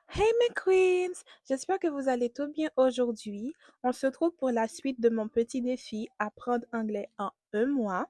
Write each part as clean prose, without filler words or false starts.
Hey mes queens! J'espère que vous allez tout bien aujourd'hui. On se retrouve pour la suite de mon petit défi apprendre anglais en un mois.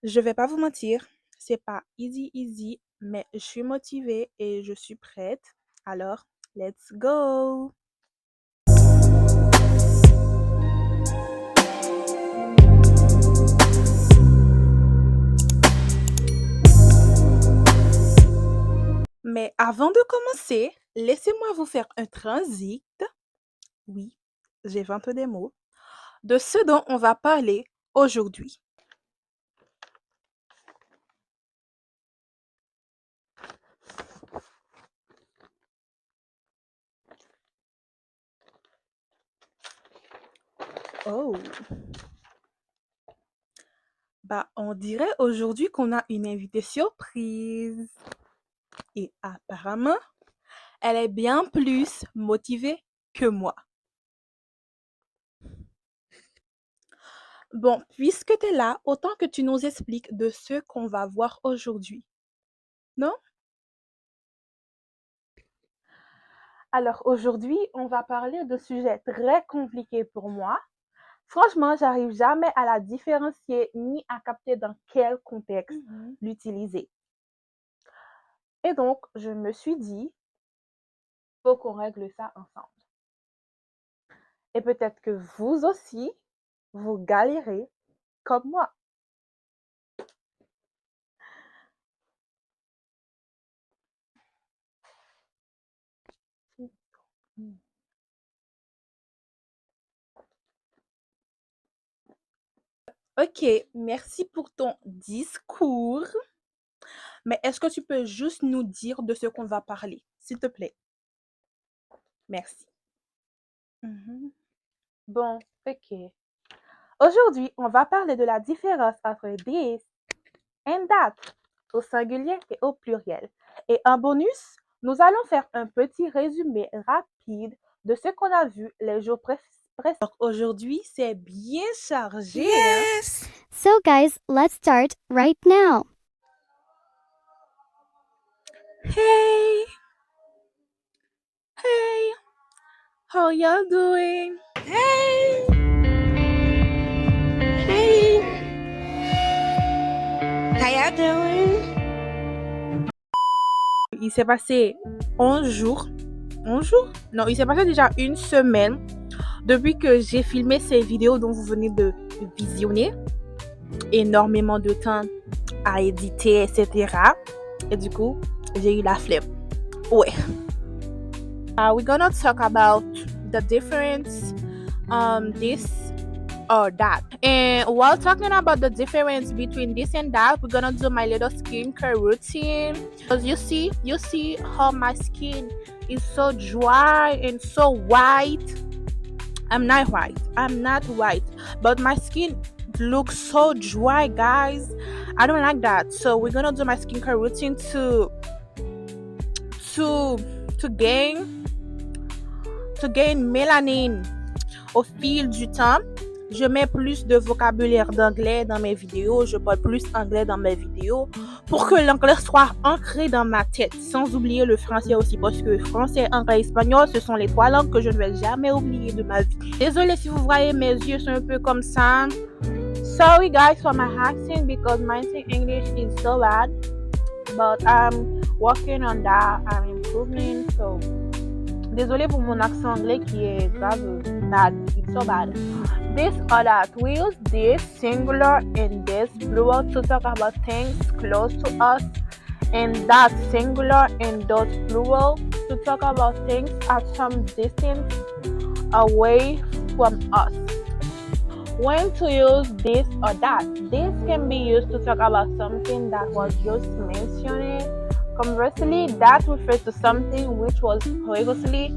Je vais pas vous mentir, c'est pas easy, mais je suis motivée et je suis prête. Alors, let's go! Mais avant de commencer, laissez-moi vous faire un transit. Oui, j'invente des mots. De ce dont on va parler aujourd'hui. Oh! Bah, on dirait aujourd'hui qu'on a une invitée surprise. Et apparemment, elle est bien plus motivée que moi. Bon, puisque tu es là, autant que tu nous expliques de ce qu'on va voir aujourd'hui. Non? Alors aujourd'hui, on va parler de sujets très compliqués pour moi. Franchement, j'arrive jamais à la différencier ni à capter dans quel contexte l'utiliser. Et donc, je me suis dit, faut qu'on règle ça ensemble. Et peut-être que vous aussi, vous galérez comme moi. Ok, merci pour ton discours. Mais est-ce que tu peux juste nous dire de ce qu'on va parler, s'il te plaît? Merci. Mhm. Bon, ok. Aujourd'hui, on va parler de la différence entre this and that, au singulier et au pluriel. Et en bonus, nous allons faire un petit résumé rapide de ce qu'on a vu les jours précédents. Donc aujourd'hui, c'est bien chargé, hein? Yes! So, guys, let's start right now. Hey, hey, how y'all doing? Hey! Hey! How y'all doing? Il s'est passé 11 jours. 11 jours? Non, il s'est passé déjà une semaine depuis que j'ai filmé ces vidéos dont vous venez de visionner. Énormément de temps à éditer, etc. Et du coup, j'ai eu la flemme. Ouais. We're gonna talk about the difference this or that. And while talking about the difference between this and that, we're gonna do my little skincare routine. Because you see how my skin is so dry and so white. I'm not white, but my skin looks so dry, guys. I don't like that. So we're gonna do my skincare routine to gain mélanine au fil du temps. Je mets plus de vocabulaire d'anglais dans mes vidéos, je parle plus anglais dans mes vidéos pour que l'anglais soit ancré dans ma tête, sans oublier le français aussi, parce que français, anglais, espagnol, ce sont les trois langues que je ne vais jamais oublier de ma vie. Désolée si vous voyez mes yeux sont un peu comme ça. Sorry guys for my accent because my English is so bad, but I'm working on that, I'm improving, so désolée pour mon accent anglais qui est grave bad, it's so bad. This or that, we use this singular and this plural to talk about things close to us, and that singular and those plural to talk about things at some distance away from us. When to use this or that? This can be used to talk about something that was just mentioned. Conversely, that refers to something which was previously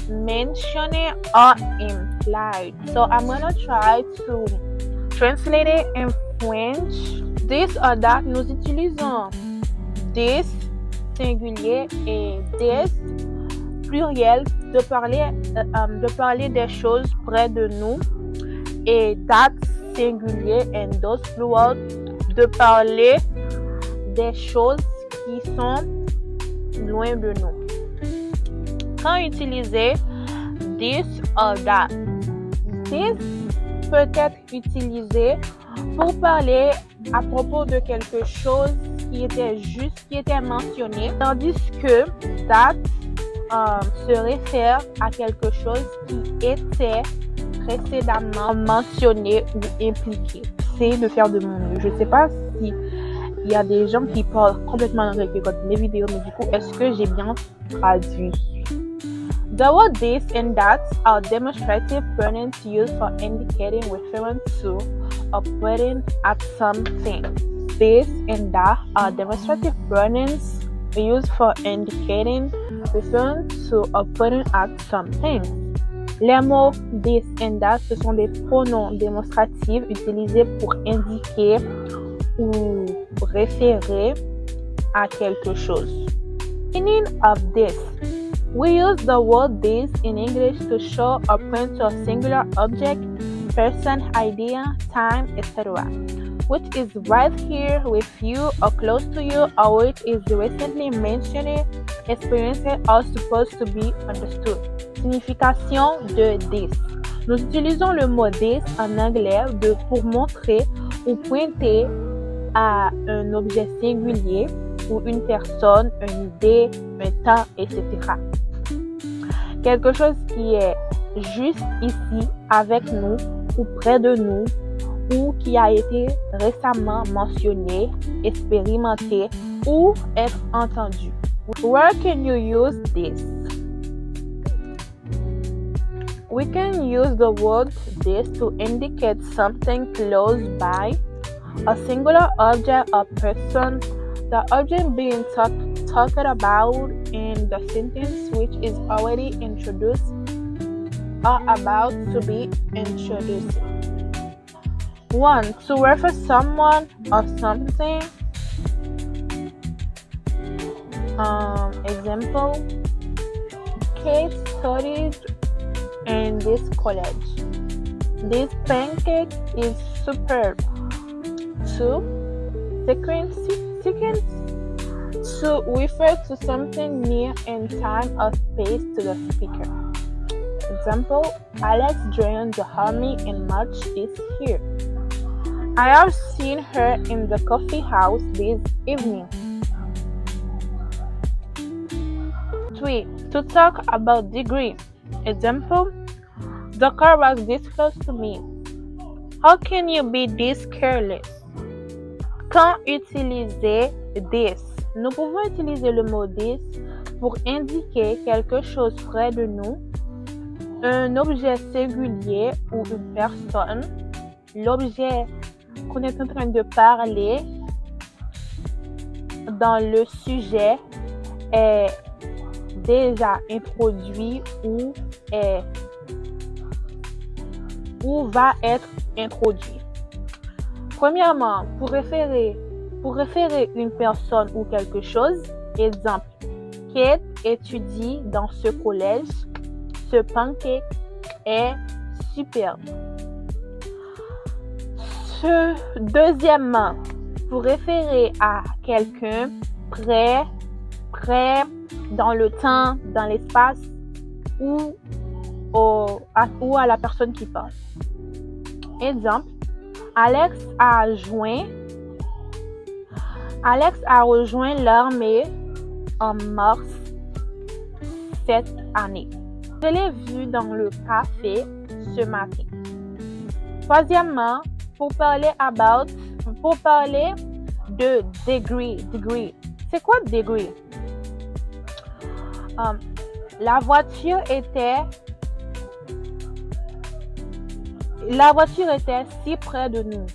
mentioned or implied. So I'm gonna try to translate it in French. This or that, nous utilisons this singulier et this pluriel de parler des choses près de nous, et that singulier and those plural de parler des choses qui sont loin de nous. Quand utiliser this or that. This peut être utilisé pour parler à propos de quelque chose qui était mentionné, tandis que that se réfère à quelque chose qui était précédemment mentionné ou impliqué. C'est de faire de mon mieux. Je ne sais pas si il y a des gens qui parlent complètement anglais qui regardent mes vidéos, mais du coup, est-ce que j'ai bien traduit? The word this and that are demonstrative pronouns used for indicating reference to or pointing at something. This and that are demonstrative pronouns used for indicating reference to or pointing at something. Les mots this and that, ce sont des pronoms démonstratifs utilisés pour indiquer ou référer à quelque chose. Meaning of this. We use the word this in English to show or point to a singular object, person, idea, time, etc., which is right here with you or close to you, or which is recently mentioned, experienced, or supposed to be understood. Signification de this. Nous utilisons le mot this en anglais pour montrer ou pointer à un objet singulier ou une personne, une idée, un temps, etc. Quelque chose qui est juste ici avec nous ou près de nous ou qui a été récemment mentionné, expérimenté ou être entendu. Where can you use this? We can use the word this to indicate something close by, a singular object or person, the object being talked about in the sentence which is already introduced or about to be introduced. 1. To refer someone or something. Example, Kate studies in this college. This pancake is superb. 2. Sequence. To refer to something near in time or space to the speaker. Example, Alex joined the army in March this year. I have seen her in the coffee house this evening. 3. To talk about degree. Example, the car was this close to me. How can you be this careless? Quand utiliser this? Nous pouvons utiliser le mot this pour indiquer quelque chose près de nous, un objet singulier ou une personne. L'objet qu'on est en train de parler dans le sujet est déjà introduit ou va être introduit. Premièrement, pour référer une personne ou quelque chose, exemple, Kate étudie dans ce collège, ce pancake est superbe. Deuxièmement, pour référer à quelqu'un près dans le temps, dans l'espace ou à la personne qui parle. Exemple, Alex a rejoint l'armée en mars cette année. Je l'ai vu dans le café ce matin. Troisièmement, pour parler de degree. C'est quoi degree? La voiture était si près de nous.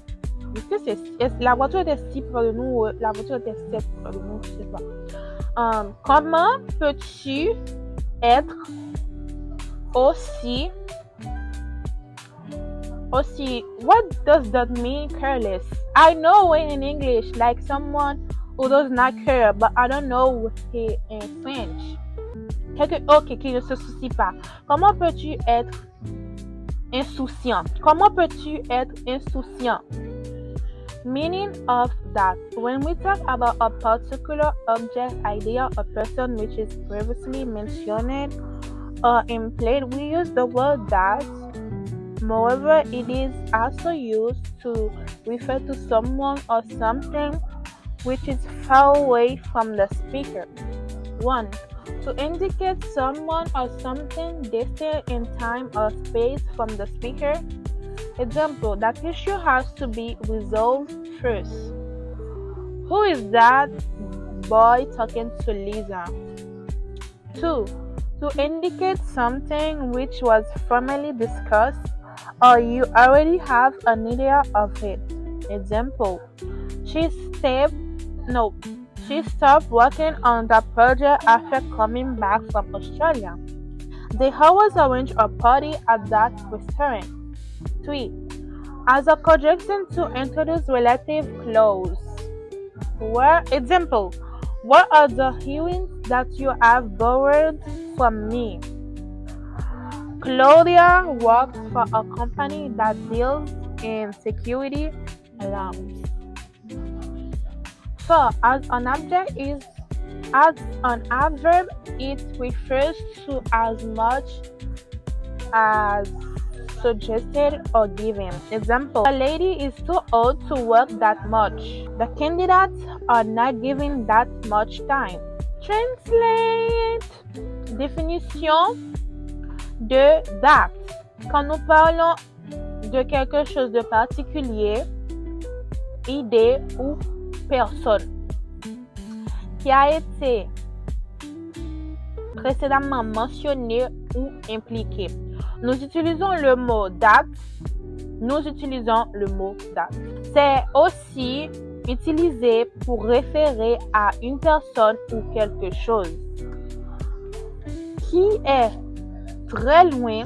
La voiture était si près de nous ou la voiture était si près de nous, je sais pas. Comment peux-tu être aussi, what does that mean, careless? I know in English, like someone who does not care, but I don't know in French. Qui ne se soucie pas. Comment peux-tu être insouciant? Comment peux-tu être insouciant? Meaning of that. When we talk about a particular object, idea, or person which is previously mentioned or implied, we use the word that. Moreover, it is also used to refer to someone or something which is far away from the speaker. 1. To indicate someone or something distant in time or space from the speaker. Example, that issue has to be resolved first. Who is that boy talking to Lisa? 2. To indicate something which was formally discussed or you already have an idea of it. Example, she stopped working on the project after coming back from Australia. They always arrange a party at that restaurant. 3. As a conjunction to introduce relative clause. Example, what are the heroines that you have borrowed from me? Claudia works for a company that deals in security alarms. 4. As an adverb, it refers to as much as suggested or given. Example, a lady is too old to work that much. The candidates are not given that much time. Translate. Définition de date. Quand nous parlons de quelque chose de particulier, idée ou personne qui a été précédemment mentionné ou impliqué. Nous utilisons le mot date. C'est aussi utilisé pour référer à une personne ou quelque chose qui est très loin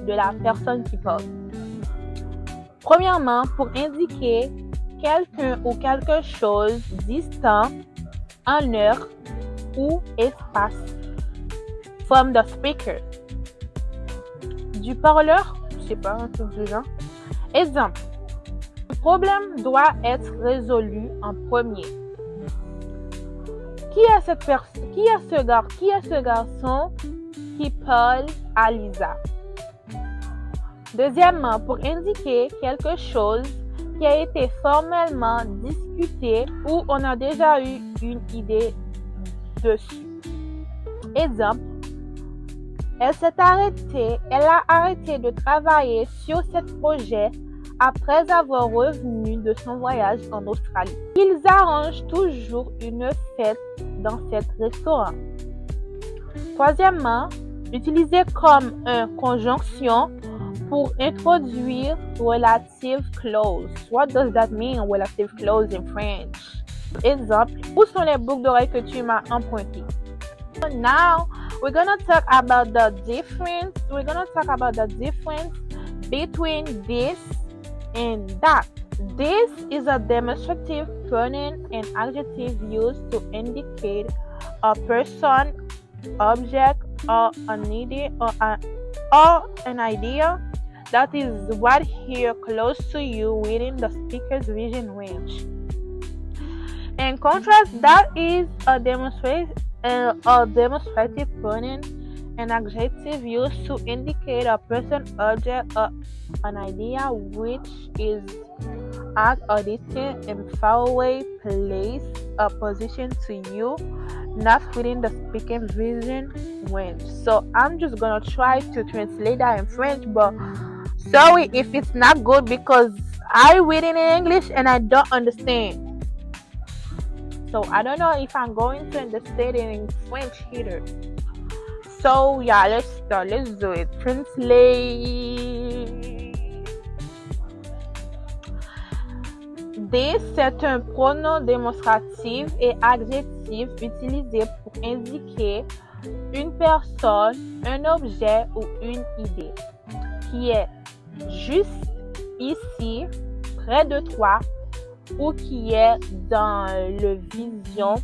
de la personne qui parle. Premièrement, pour indiquer quelqu'un ou quelque chose distant en heure ou espace. From the speaker. Du parleur, je sais pas, un truc du genre. Exemple. Le problème doit être résolu en premier. Qui est ce garçon qui parle à Lisa? Deuxièmement, pour indiquer quelque chose qui a été formellement discuté ou on a déjà eu une idée dessus. Exemple, elle a arrêté de travailler sur ce projet après avoir revenu de son voyage en Australie. Ils arrangent toujours une fête dans cet restaurant. Troisièmement, utilisé comme une conjonction pour introduire relative clause. What does that mean, relative clause in French? Exemple, où sont les boucles d'oreilles que tu m'as empruntées? Now, we're gonna talk about the difference. Between this and that. This is a demonstrative pronoun and adjective used to indicate a person, object, or an idea that is right here close to you within the speaker's vision range. In contrast, that is a demonstrative pronoun and adjective used to indicate a person, object, or an idea which is at a distant and faraway place or position to you, not within the speaking vision range. So I'm just gonna try to translate that in French, but sorry if it's not good because I read it in English and I don't understand. So I don't know if I'm going to understand it in French either. So yeah, let's start. Let's do it. Translate. This, c'est un pronom démonstratif et adjectif utilisé pour indiquer une personne, un objet ou une idée qui est juste ici, près de toi, ou qui est dans le vision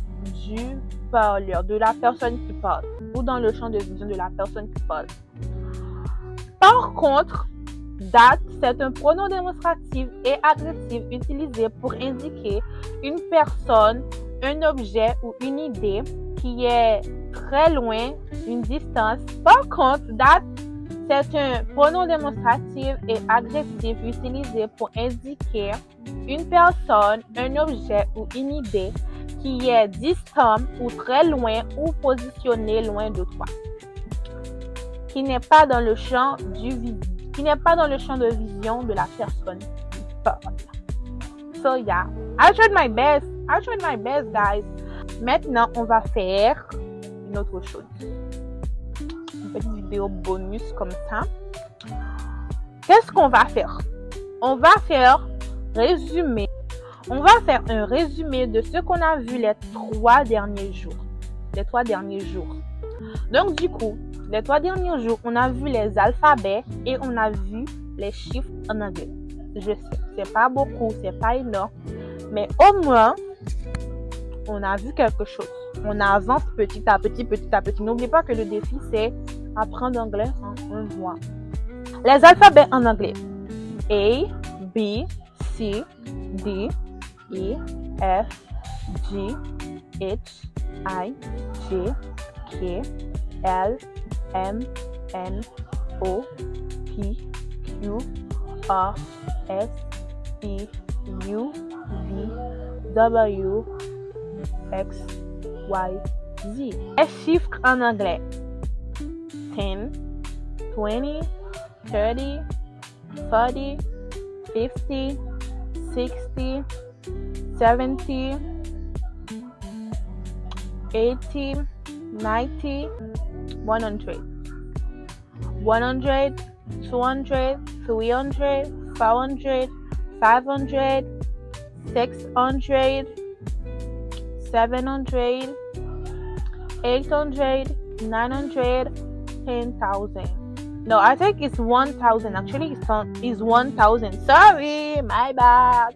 du parleur, de la personne qui parle, ou dans le champ de vision de la personne qui parle. Par contre, That, c'est un pronom démonstratif et agressif utilisé pour indiquer une personne, un objet ou une idée qui est très loin, une distance. Par contre, that, c'est un pronom démonstratif et agressif utilisé pour indiquer une personne, un objet ou une idée qui est distant ou très loin ou positionné loin de toi, qui n'est pas dans le champ de vision de la personne qui parle. So yeah, I tried my best, guys. Maintenant, on va faire une autre chose. Une petite vidéo bonus comme ça. Qu'est-ce qu'on va faire? On va faire un résumé de ce qu'on a vu les 3 derniers jours. Donc, du coup, les 3 derniers jours, on a vu les alphabets et on a vu les chiffres en anglais. Je sais, c'est pas beaucoup, c'est pas énorme, mais au moins, on a vu quelque chose. On avance petit à petit. N'oubliez pas que le défi, c'est apprendre l'anglais en un mois. Les alphabets en anglais. A, B, C, D, E, F, G, H, I, J, K, L, M, N, O, P, Q, R, S, T, U, V, W, X, Y, Z. Les chiffres en anglais. 10, 20, 30, 40, 50, 60, 70, 80, 90, 100. 100, 200, 300, 400, 500, 600, 700, 800, 900, 10,000. No, I think it's 1,000. Actually, it's 1,000. Sorry, my bad.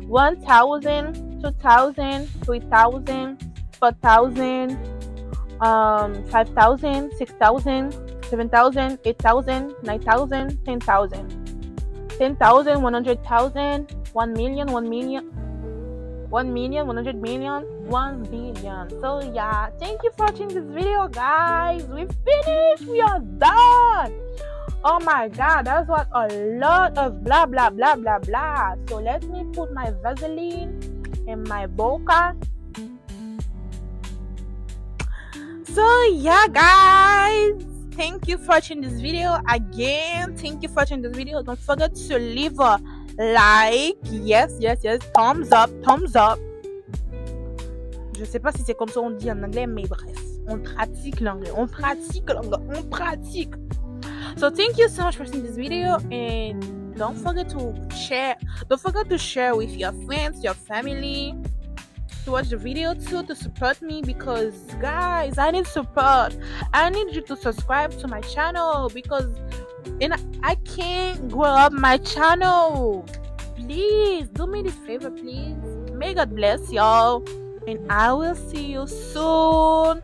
1,000, 2,000, 3,000, 4,000, 5,000, 6,000, 7,000, 8,000, 9,000, 10,000. 10,000, 100,000, 1 million, 1 million, 1 million, 100 million, 1 billion. So yeah, thank you for watching this video, guys. We finished. We are done. Oh my god, that's what a lot of blah blah blah blah blah. So let me put my Vaseline in my boca. So yeah, guys, thank you for watching this video again. Thank you for watching this video. Don't forget to leave a like. Yes, thumbs up. Je sais pas si c'est comme ça on dit en anglais, mais bref, on pratique l'anglais. So thank you so much for seeing this video, and don't forget to share with your friends, your family, to watch the video too, to support me, because guys, I need support. I need you to subscribe to my channel, because I can't grow up my channel. Please do me this favor, please. May God bless y'all, and I will see you soon.